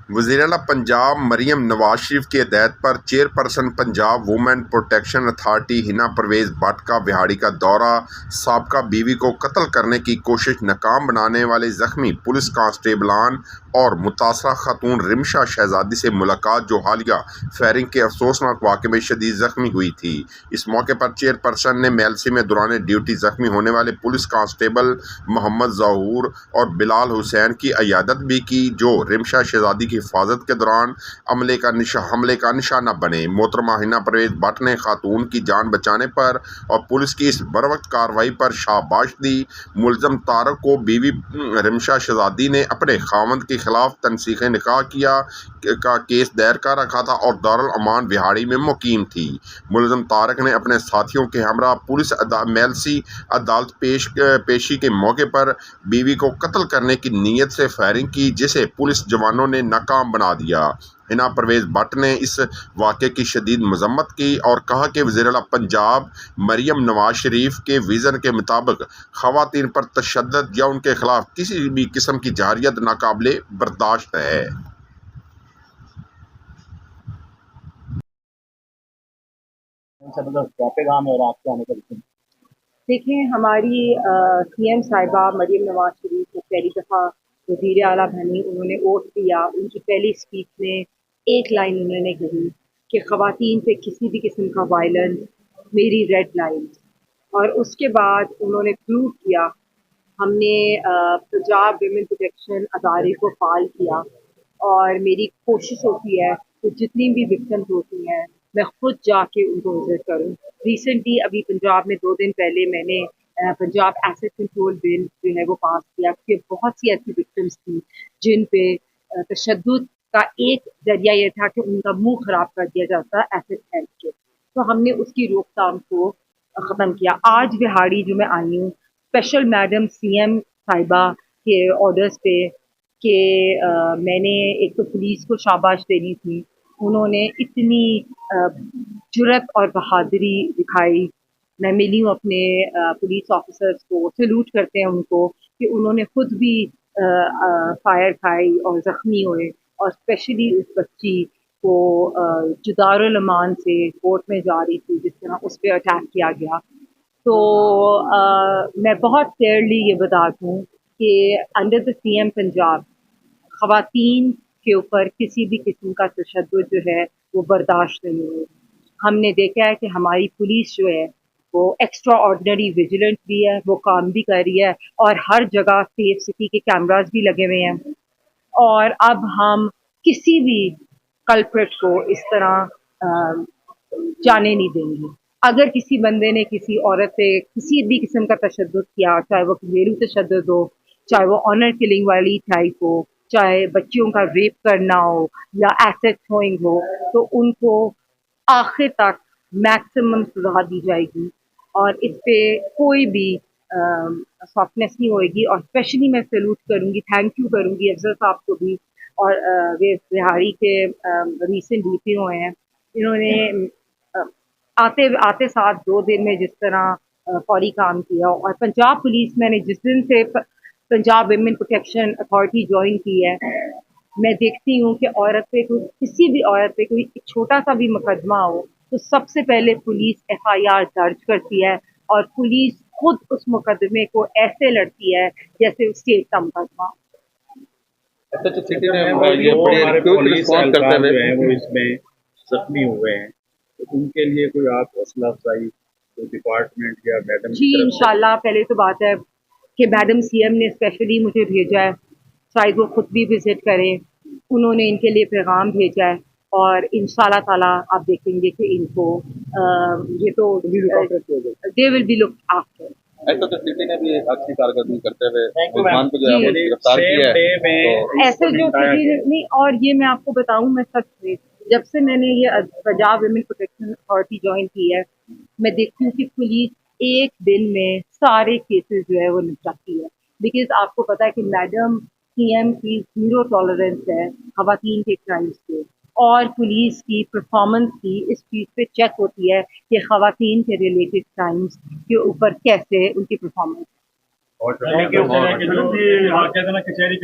वज़ीर-ए-आला पंजाब मरियम नवाज शरीफ की हिदायत पर chairperson Punjab women protection authority Hina Parvez Bhatt का बिहाड़ी का दौरा, साबका बीवी को कत्ल करने की कोशिश नाकाम बनाने वाले ज़ख्मी पुलिस कांस्टेबलान और मुतासरा खातून रिमशा शहजादी से मुलाकात, जो हालिया फायरिंग के अफसोसनाक वाक़े में शदीद ज़ख्मी हुई थी। इस मौके पर चेयरपर्सन ने मेलसी में दौरान ड्यूटी ज़ख्मी होने वाले पुलिस कांस्टेबल मोहम्मद ज़हूर और बिलाल हुसैन की अयादत भी की, जो रिमशा शहजादी की हिफाजत के दौरान हमले का निशाना बने। मोहतरमा हिना परवेज़ भट्ट ने खातून की जान बचाने पर और पुलिस की इस बरवक्त कार्रवाई पर शाबाश दी। मुलजम तारक को बीवी रिमशा शहजादी ने अपने खावंद के खिलाफ तनसीख निकाह का केस दायर कर रखा था और दारुल अमान बिहाड़ी में मुकीम थी। मुलजम तारक ने अपने साथियों के हमरा पुलिस मेलसी अदालत पेशी के मौके पर बीवी को कत्ल करने की नीयत से फायरिंग की, जिसे पुलिस जवानों ने नाकाम बना दिया। हिना परवेज़ भट्ट ने इस वाक़े की शदीद मजम्मत की और कहा कि वज़ीर-ए-आला पंजाब मरियम नवाज शरीफ के विज़न के मुताबिक ख़वातीन पर तशद्दुद या उनके खिलाफ किसी भी किस्म की जहारियत नाकाबिले बर्दाश्त है। देखिए, हमारी सीएम साहिबा मरियम नवाज शरीफ को पहली दफ़ा वज़ीर आला बनी, उन्होंने वोट दिया। उनकी पहली स्पीच में एक लाइन उन्होंने कही कि ख़वातीन पे किसी भी किस्म का वायलेंस मेरी रेड लाइन। और उसके बाद उन्होंने प्रूव किया। हमने पंजाब विमेन प्रोटेक्शन अदारे को फाल किया और मेरी कोशिश होती है कि जितनी भी विक्टिम्स होती हैं मैं खुद जाके उनको विजिट करूं। रिसेंटली अभी पंजाब में 2 दिन पहले मैंने पंजाब एसेट कंट्रोल बिल जो है वो पास किया, क्योंकि बहुत सी ऐसी विक्टिम्स थी जिन पे तशद्दुद का एक जरिया ये था कि उनका मुंह खराब कर दिया जाता एसेट हेल्थ के। तो हमने उसकी रोकथाम को ख़त्म किया। आज बिहाड़ी जो मैं आई हूँ स्पेशल मैडम सीएम साहिबा के ऑर्डर्स पे कि मैंने एक तो पुलिस को शाबाश देनी थी। उन्होंने इतनी जुर्रत और बहादुरी दिखाई। मैं मिली हूँ अपने पुलिस ऑफिसर्स को, सैल्यूट करते हैं उनको कि उन्होंने खुद भी फायर खाई और ज़ख्मी हुए। और स्पेशली उस बच्ची को जो दारुल अमान से कोर्ट में जा रही थी, जिस तरह उस पर अटैक किया गया। तो मैं बहुत क्लियरली ये बता दूँ कि अंडर द सीएम पंजाब ख़वातीन के ऊपर किसी भी किस्म का तशद्दुद जो है वो बर्दाश्त नहीं होगा। हमने देखा है कि हमारी पुलिस जो है वो एक्स्ट्रा ऑर्डिनरी विजिलेंट भी है, वो काम भी कर रही है और हर जगह सेफ सिटी के कैमरास भी लगे हुए हैं। और अब हम किसी भी कल्प्रिट को इस तरह जाने नहीं देंगे। अगर किसी बंदे ने किसी औरत पे किसी भी किस्म का तशद्दुद किया, चाहे वो घरेलू तशद्दुद हो, चाहे वो ऑनर किलिंग वाली टाइप हो, चाहे बच्चियों का रेप करना हो या एसेट थ्रोइंग हो, तो उनको आखिर तक मैक्सिमम सजा दी जाएगी और इस पे कोई भी सॉफ्टनेस नहीं होएगी। और स्पेशली मैं सैल्यूट करूँगी, थैंक यू करूँगी अफजल साहब को भी और वे बिहाड़ी के रीसेंट डीपी हुए हैं। इन्होंने आते आते साथ 2 दिन में जिस तरह फौरी काम किया। और पंजाब पुलिस मैंने जिस दिन से Punjab women protection authority join की है, मैं देखती हूँ कि औरत पे कोई किसी भी औरत पे कोई छोटा सा भी मुकदमा हो तो सबसे पहले पुलिस एफआईआर दर्ज करती है और पुलिस खुद उस मुकदमे को ऐसे लड़ती है जैसे स्टेट का मुकदमा। अच्छा, तो सिटी में ये बड़े क्विक रिस्पॉन्स करते हुए वो इसमें जख्मी हुए हैं, तो उनके लिए कोई आप हौसला अफजाई डिपार्टमेंट या मैडम जी इंशाल्लाह। पहले तो बात है कि मैडम सीएम ने स्पेशली मुझे भेजा है, शायद वो खुद भी विजिट करें। उन्होंने इनके लिए पैगाम भेजा है और इंशाल्लाह ताला आप देखेंगे कि इनको ये तो they will be looked after. ऐसा तो सिटी ने भी अच्छी कारकर्दगी करते हुए मुसलमान को जो है गिरफ्तार किया है, तो ऐसे जो नहीं। और ये मैं आपको बताऊं, मैं सच में जब से मैंने ये Punjab women protection authority join की है, मैं देखती हूँ कि पुलिस एक दिन में सारे केसेस जो है वो निपटाती है। बिकॉज आपको पता है कि मैडम सीएम की 0 टॉलरेंस है खवातीन के क्राइम्स पे, और पुलिस की परफॉर्मेंस की इस चीज़ पे चेक होती है कि खवातीन के रिलेटेड क्राइम्स के ऊपर कैसे उनकी परफॉर्मेंस। और कचहरी के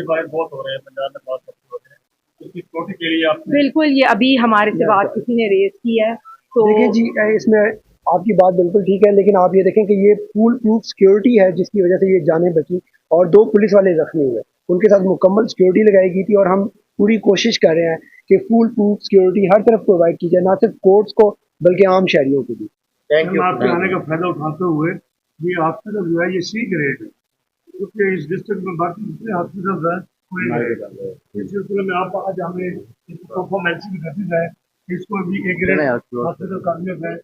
बाहर बहुत हो रहे हैं पंजाब में, बहुत हो रहे हैं। उसकी सिक्योरिटी के लिए आप बिल्कुल, ये अभी हमारे से बात किसी ने रेज की है तो देखिए जी, इसमें आपकी बात बिल्कुल ठीक है, लेकिन आप ये देखें कि ये फुल प्रूफ सिक्योरिटी है जिसकी वजह से ये जानें बची और 2 पुलिस वाले जख्मी हुए। उनके साथ मुकम्मल सिक्योरिटी लगाई गई थी और हम पूरी कोशिश कर रहे हैं कि फुल प्रूफ सिक्योरिटी हर तरफ प्रोवाइड की जाए, ना सिर्फ कोर्ट्स को बल्कि आम शहरियों को भी। थैंक यू आपके आने का फायदा उठाते हुए ये हॉस्पिटल जो है ये सी ग्रेड है, क्योंकि इस डिस्ट्रिक्ट में बाकी जितने हॉस्पिटल हैं इस सिलसिले में आप आज हमें परफॉर्मेंस भी करती जाए, इसको भी एक ग्रेड हॉस्पिटल का बिल्कुल मैं